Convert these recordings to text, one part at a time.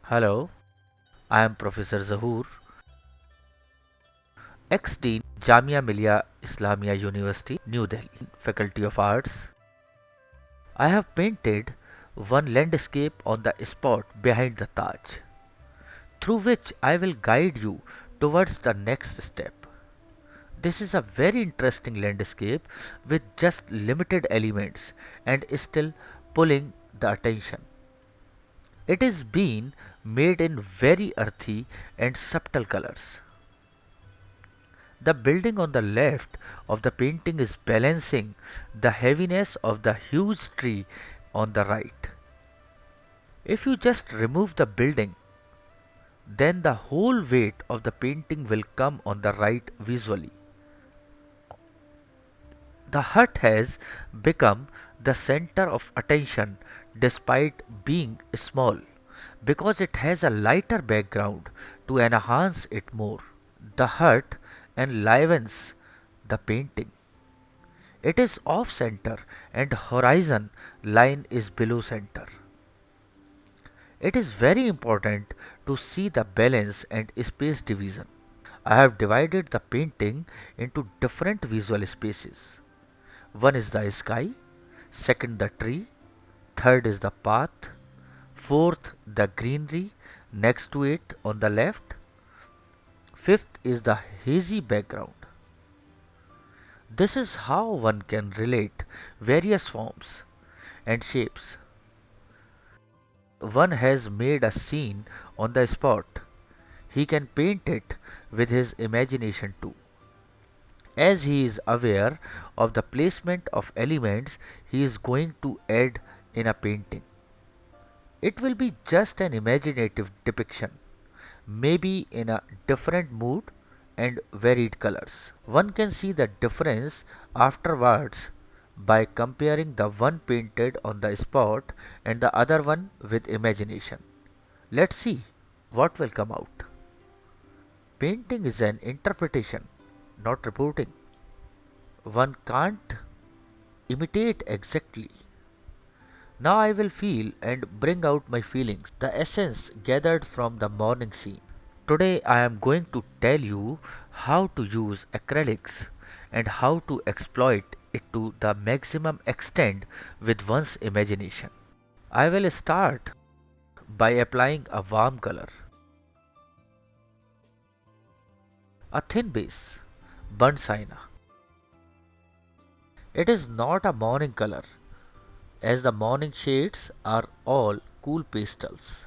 Hello, I am Professor Zahoor, ex-Dean, Jamia Millia Islamia University, New Delhi, Faculty of Arts. I have painted one landscape on the spot behind the Taj, through which I will guide you towards the next step. This is a very interesting landscape with just limited elements and still pulling the attention. It is being made in very earthy and subtle colors. The building on the left of the painting is balancing the heaviness of the huge tree on the right. If you just remove the building, then the whole weight of the painting will come on the right visually. The hut has become the center of attention despite being small because it has a lighter background to enhance it more. The hut enlivens the painting. It is off center and horizon line is below center. It is very important to see the balance and space division. I have divided the painting into different visual spaces. One is the sky, second the tree, third is the path, fourth the greenery next to it on the left, fifth is the hazy background. This is how one can relate various forms and shapes. One has made a scene on the spot. He can paint it with his imagination too. As he is aware of the placement of elements he is going to add in a painting. It will be just an imaginative depiction, maybe in a different mood and varied colors. One can see the difference afterwards by comparing the one painted on the spot and the other one with imagination. Let's see what will come out. Painting is an interpretation, not reporting. One can't imitate exactly. Now I will feel and bring out my feelings, the essence gathered from the morning scene. Today I am going to tell you how to use acrylics and how to exploit it to the maximum extent with one's imagination. I will start by applying a warm color, a thin base, burnt sienna. It is not a morning color, as the morning shades are all cool pastels.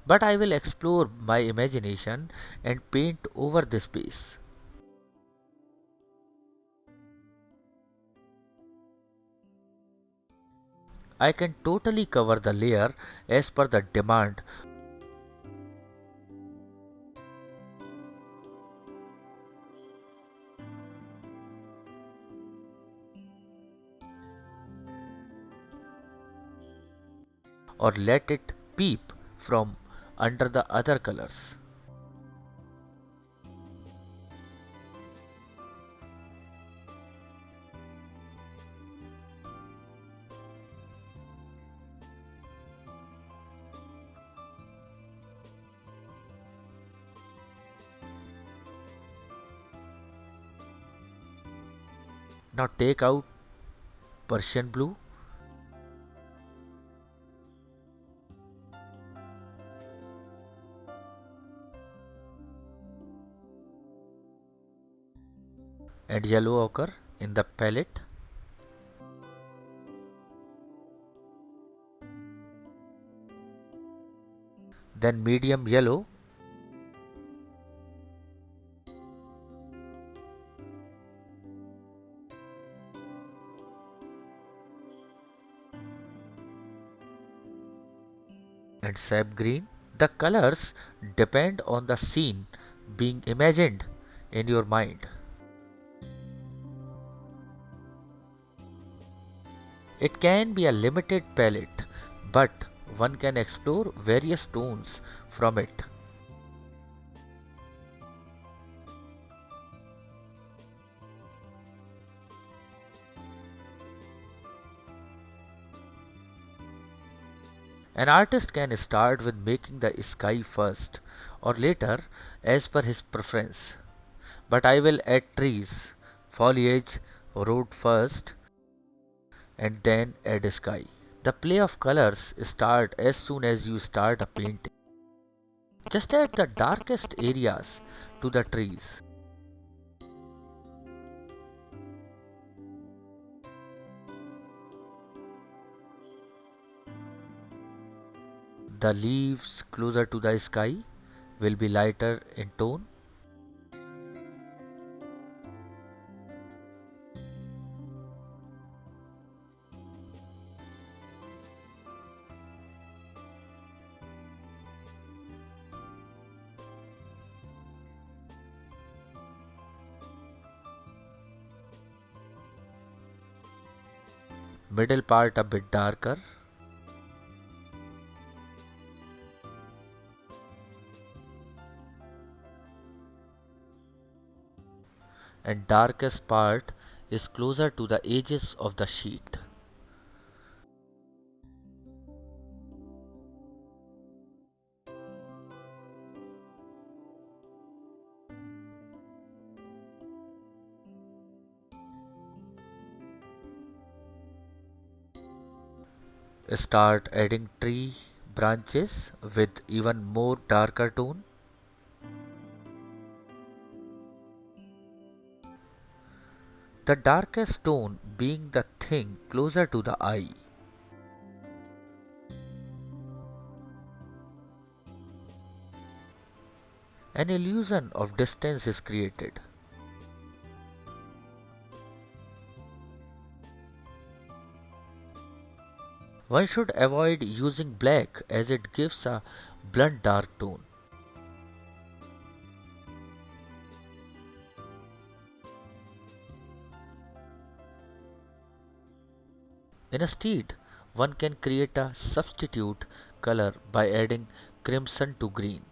But I will explore my imagination and paint over this base. I can totally cover the layer as per the demand or let it peep from under the other colors. Now take out Persian blue and yellow ochre in the palette. Then medium yellow and sap green. The colors depend on the scene being imagined in your mind. It can be a limited palette, but one can explore various tones from it. An artist can start with making the sky first or later as per his preference. But I will add trees, foliage, road first and then add sky. The play of colors start as soon as you start a painting. Just add the darkest areas to the trees. The leaves closer to the sky will be lighter in tone. Middle part a bit darker. And darkest part is closer to the edges of the sheet. Start adding tree branches with even more darker tone. The darkest tone being the thing closer to the eye. An illusion of distance is created. One should avoid using black as it gives a blunt dark tone. Instead, one can create a substitute color by adding crimson to green.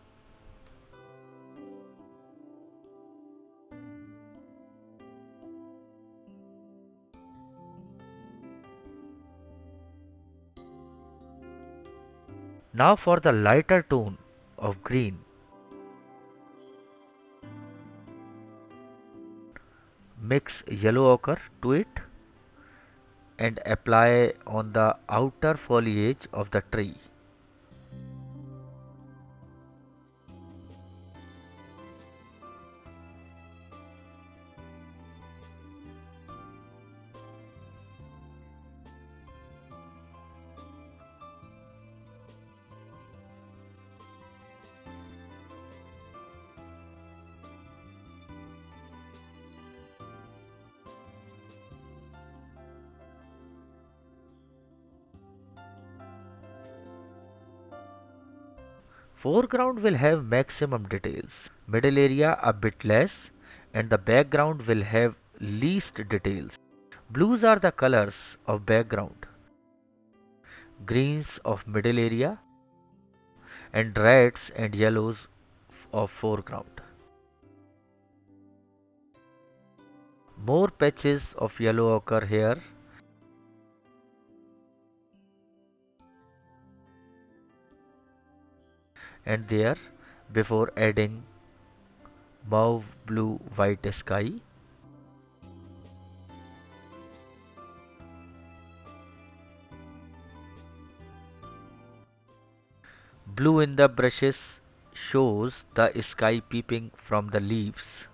Now for the lighter tone of green, mix yellow ochre to it and apply on the outer foliage of the tree. Foreground will have maximum details, middle area a bit less, and the background will have least details. Blues are the colors of background, greens of middle area, and reds and yellows of foreground. More patches of yellow occur here and there before adding mauve, blue, white sky. Blue in the brushes shows the sky peeping from the leaves.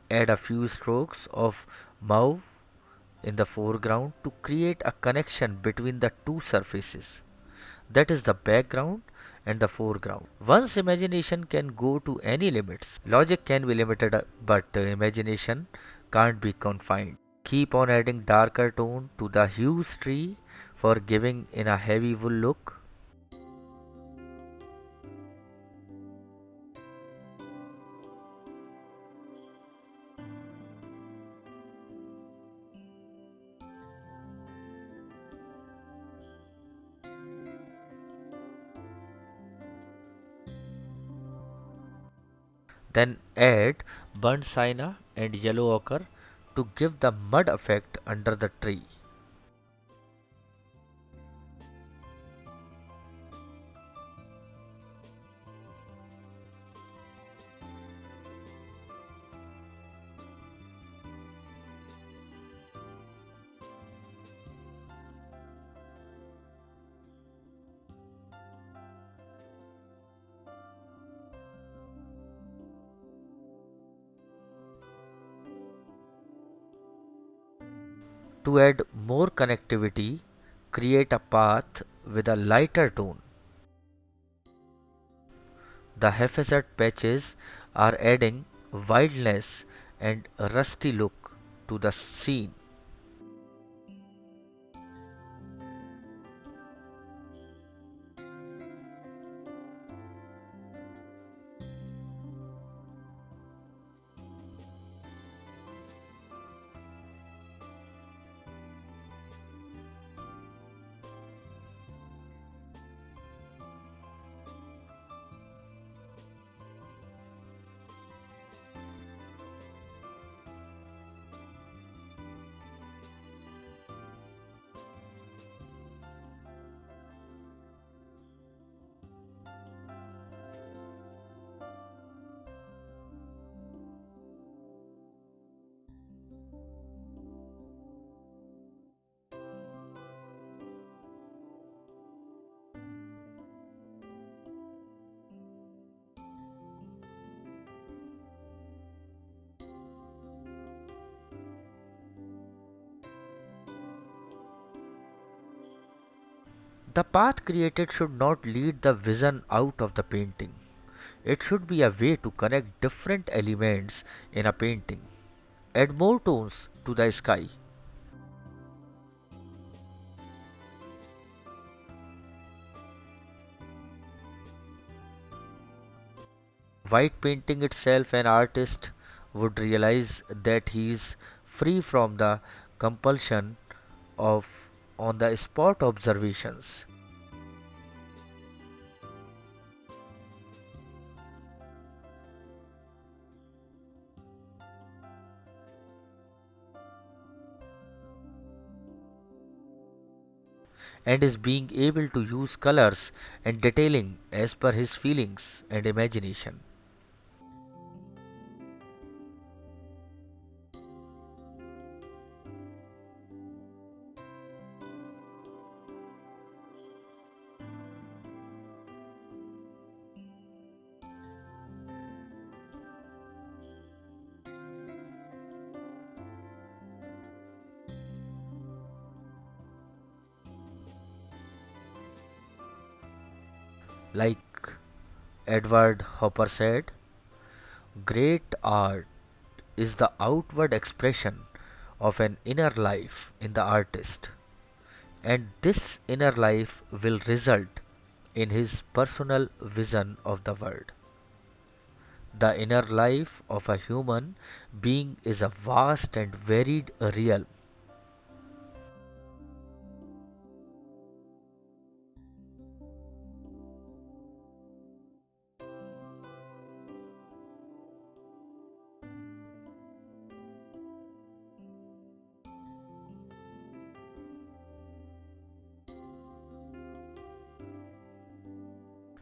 Add a few strokes of mauve in the foreground to create a connection between the two surfaces, that is the background and the foreground. One's imagination can go to any limits. Logic can be limited, but imagination can't be confined. Keep on adding darker tone to the huge tree for giving in a heavy wool look. Then add burnt sienna and yellow ochre to give the mud effect under the tree. To add more connectivity, create a path with a lighter tone. The haphazard patches are adding wildness and a rusty look to the scene. The path created should not lead the vision out of the painting. It should be a way to connect different elements in a painting. Add more tones to the sky. White painting itself, an artist would realize that he is free from the compulsion of on the spot observations. And is being able to use colors and detailing as per his feelings and imagination. Like Edward Hopper said, great art is the outward expression of an inner life in the artist, and this inner life will result in his personal vision of the world. The inner life of a human being is a vast and varied realm.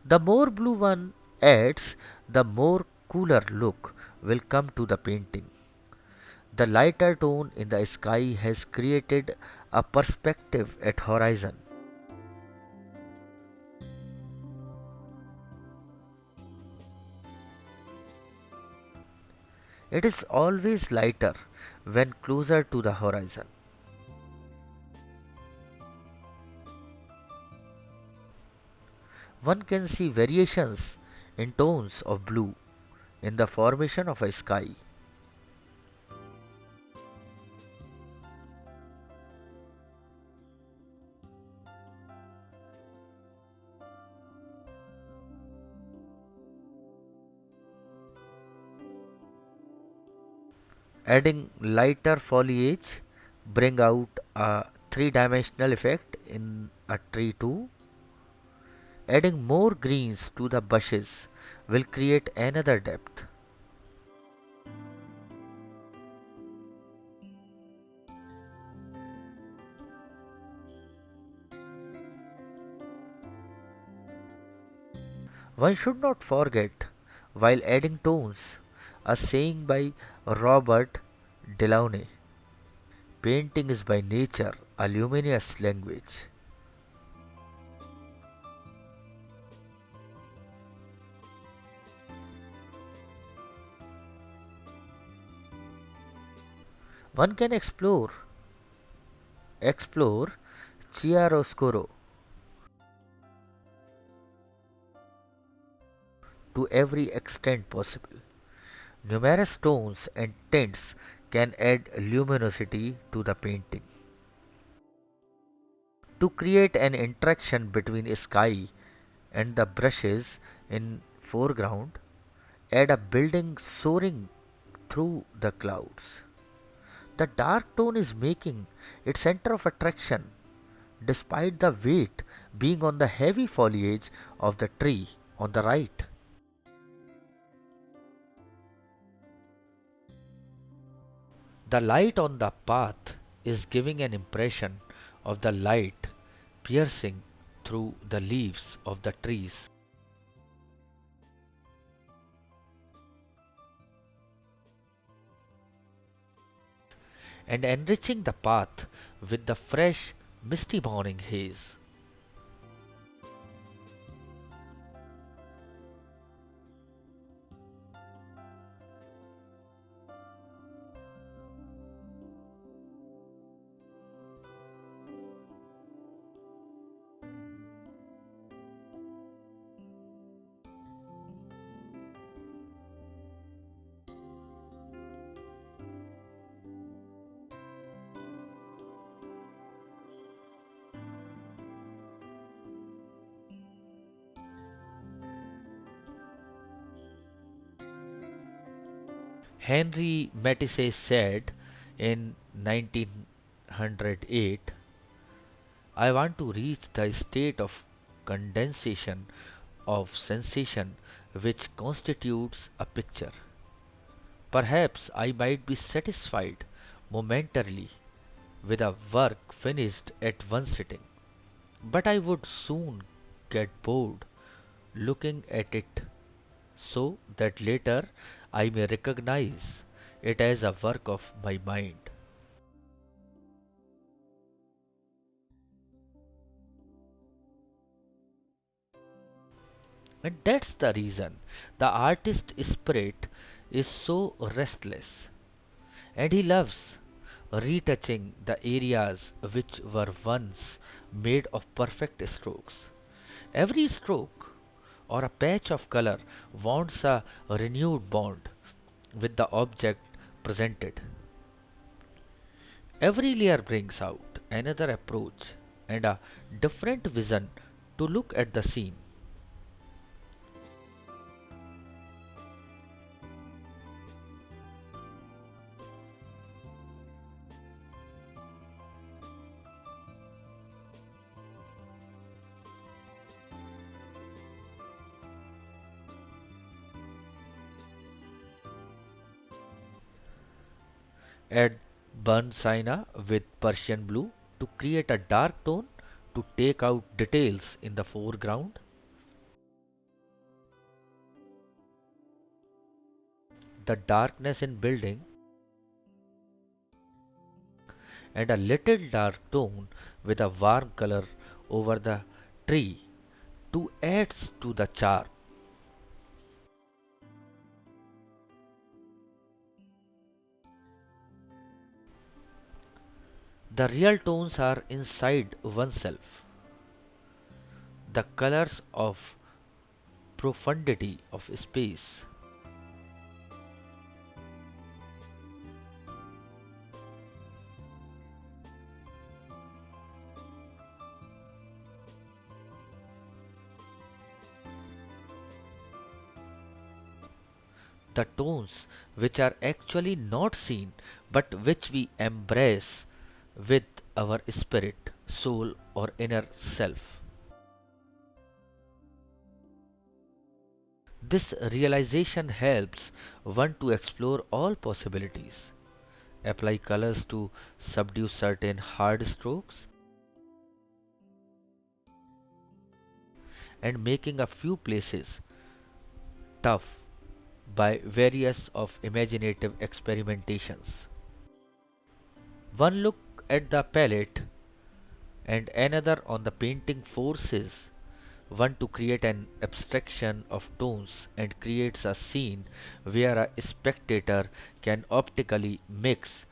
The more blue one adds, the more cooler look will come to the painting. The lighter tone in the sky has created a perspective at horizon. It is always lighter when closer to the horizon. One can see variations in tones of blue in the formation of a sky. Adding lighter foliage bring out a three-dimensional effect in a tree too. Adding more greens to the bushes will create another depth. One should not forget, while adding tones, a saying by Robert Delaunay: painting is by nature a luminous language. One can explore chiaroscuro to every extent possible. Numerous tones and tints can add luminosity to the painting. To create an interaction between sky and the brushes in foreground, add a building soaring through the clouds. The dark tone is making its center of attraction despite the weight being on the heavy foliage of the tree on the right. The light on the path is giving an impression of the light piercing through the leaves of the trees and enriching the path with the fresh, misty morning haze. Henri Matisse said in 1908, I want to reach the state of condensation of sensation which constitutes a picture. Perhaps I might be satisfied momentarily with a work finished at one sitting, but I would soon get bored looking at it so that later I may recognize it as a work of my mind. And that's the reason the artist spirit is so restless, and he loves retouching the areas which were once made of perfect strokes. Every stroke or a patch of color wants a renewed bond with the object presented. Every layer brings out another approach and a different vision to look at the scene. Add burnt sienna with Persian blue to create a dark tone to take out details in the foreground. The darkness in building and a little dark tone with a warm color over the tree to adds to the charm. The real tones are inside oneself, the colors of profundity of space. The tones which are actually not seen but which we embrace with our spirit, soul, or inner self. This realization helps one to explore all possibilities, apply colors to subdue certain hard strokes, and making a few places tough by various of imaginative experimentations. One look at the palette and another on the painting forces one to create an abstraction of tones and creates a scene where a spectator can optically mix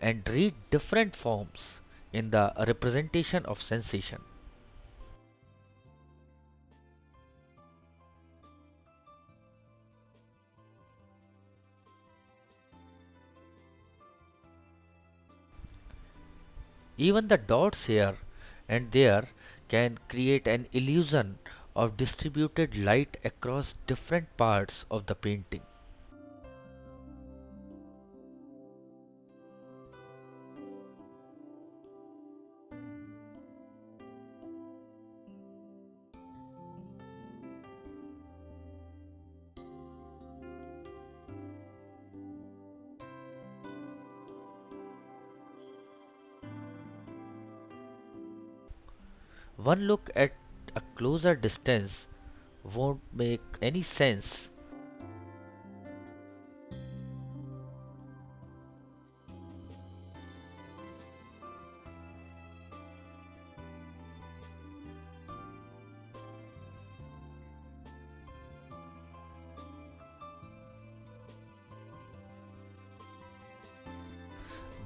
and read different forms in the representation of sensation. Even the dots here and there can create an illusion of distributed light across different parts of the painting. One look at a closer distance won't make any sense,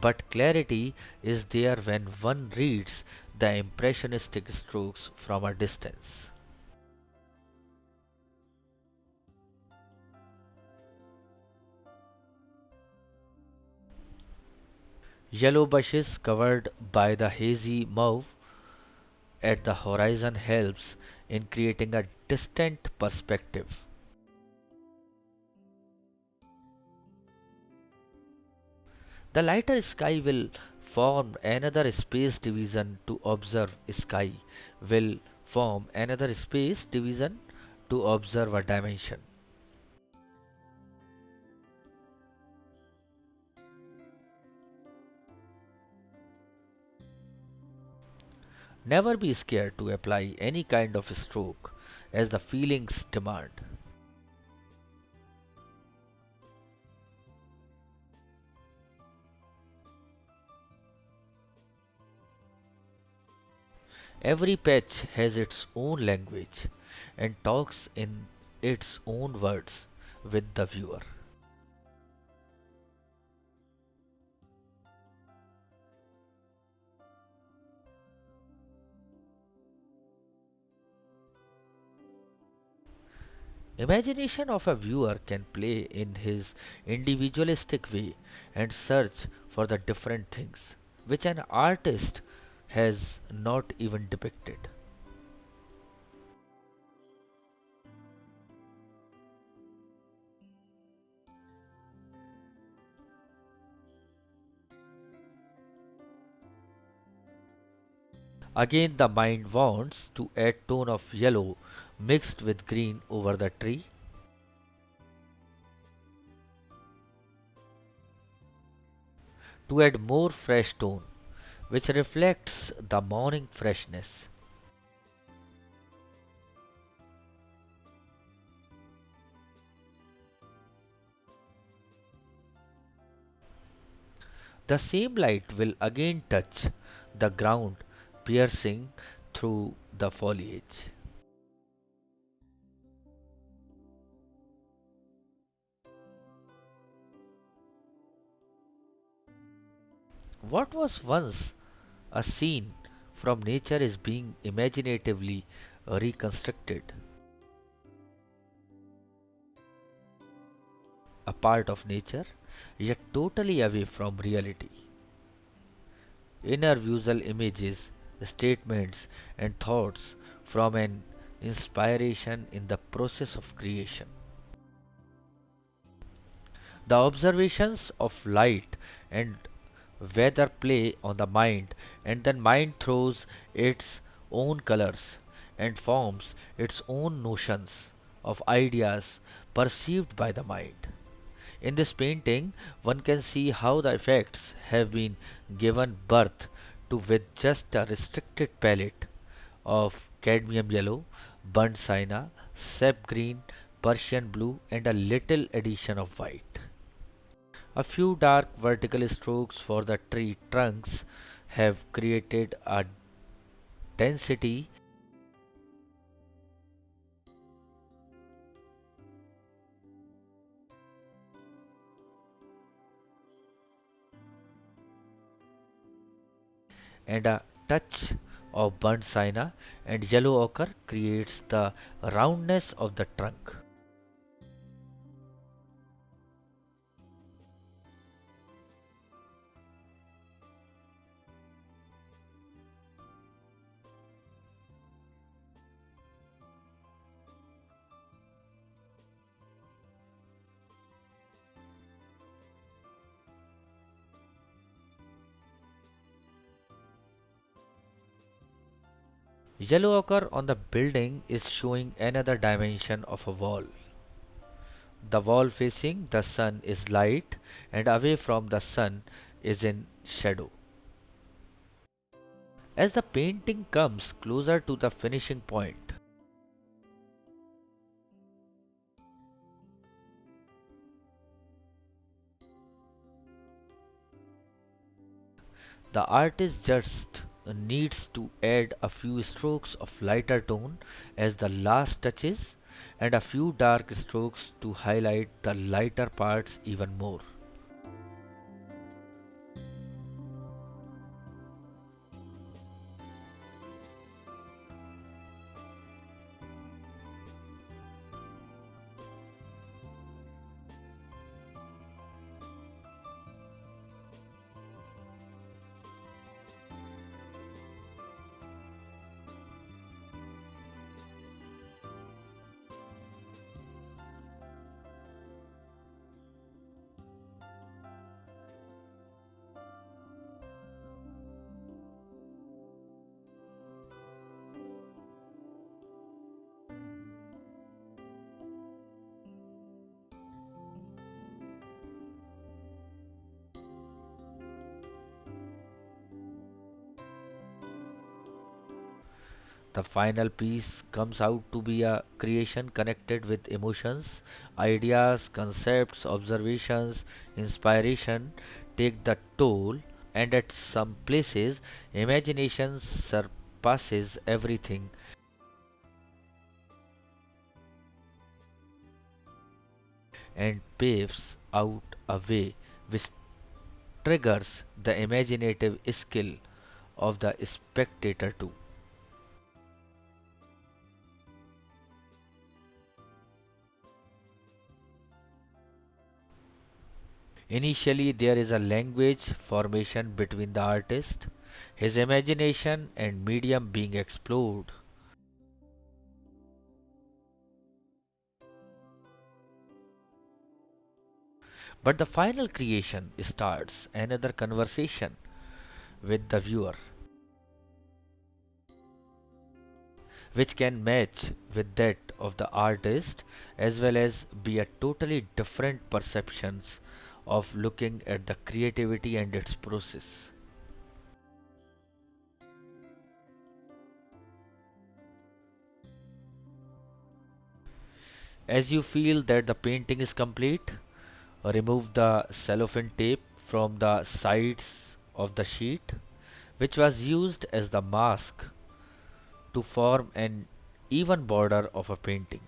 but clarity is there when one reads the impressionistic strokes from a distance. Yellow bushes covered by the hazy mauve at the horizon helps in creating a distant perspective. The lighter sky will form another space division to observe sky, will form another space division to observe a dimension. Never be scared to apply any kind of stroke as the feelings demand. Every patch has its own language and talks in its own words with the viewer. Imagination of a viewer can play in his individualistic way and search for the different things which an artist has not even depicted. Again, the mind wants to add tone of yellow mixed with green over the tree, to add more fresh tone which reflects the morning freshness. The same light will again touch the ground, piercing through the foliage. What was once A scene from nature is being imaginatively reconstructed, a part of nature, yet totally away from reality. Inner visual images, statements, and thoughts from an inspiration in the process of creation. The observations of light and weather play on the mind, and then mind throws its own colors and forms its own notions of ideas perceived by the mind. In this painting, one can see how the effects have been given birth to with just a restricted palette of cadmium yellow, burnt sienna, sap green, Persian blue, and a little addition of white. A few dark vertical strokes for the tree trunks have created a density and a touch of burnt sienna, and yellow ochre creates the roundness of the trunk. Yellow ochre on the building is showing another dimension of a wall. The wall facing the sun is light, and away from the sun is in shadow. As the painting comes closer to the finishing point, the artist just needs to add a few strokes of lighter tone as the last touches, and a few dark strokes to highlight the lighter parts even more. The final piece comes out to be a creation connected with emotions, ideas, concepts, observations, inspiration take the toll, and at some places, imagination surpasses everything and paves out a way which triggers the imaginative skill of the spectator too. Initially, there is a language formation between the artist, his imagination, and medium being explored. But the final creation starts another conversation with the viewer, which can match with that of the artist as well as be a totally different perceptions of looking at the creativity and its process. As you feel that the painting is complete, remove the cellophane tape from the sides of the sheet, which was used as the mask to form an even border of a painting.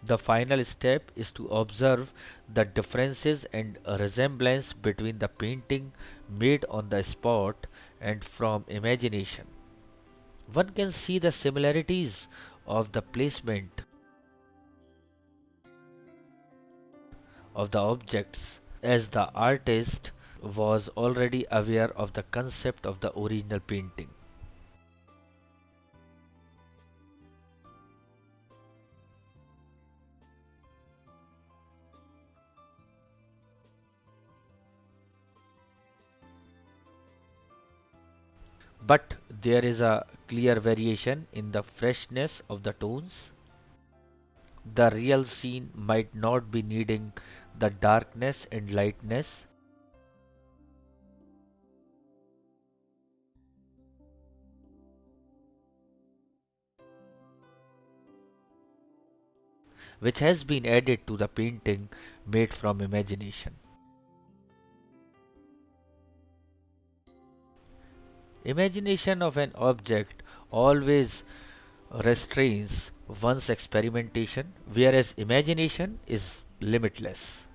The final step is to observe the differences and resemblance between the painting made on the spot and from imagination. One can see the similarities of the placement of the objects as the artist was already aware of the concept of the original painting. But there is a clear variation in the freshness of the tones. The real scene might not be needing the darkness and lightness which has been added to the painting made from imagination. Imagination of an object always restrains one's experimentation, whereas imagination is limitless.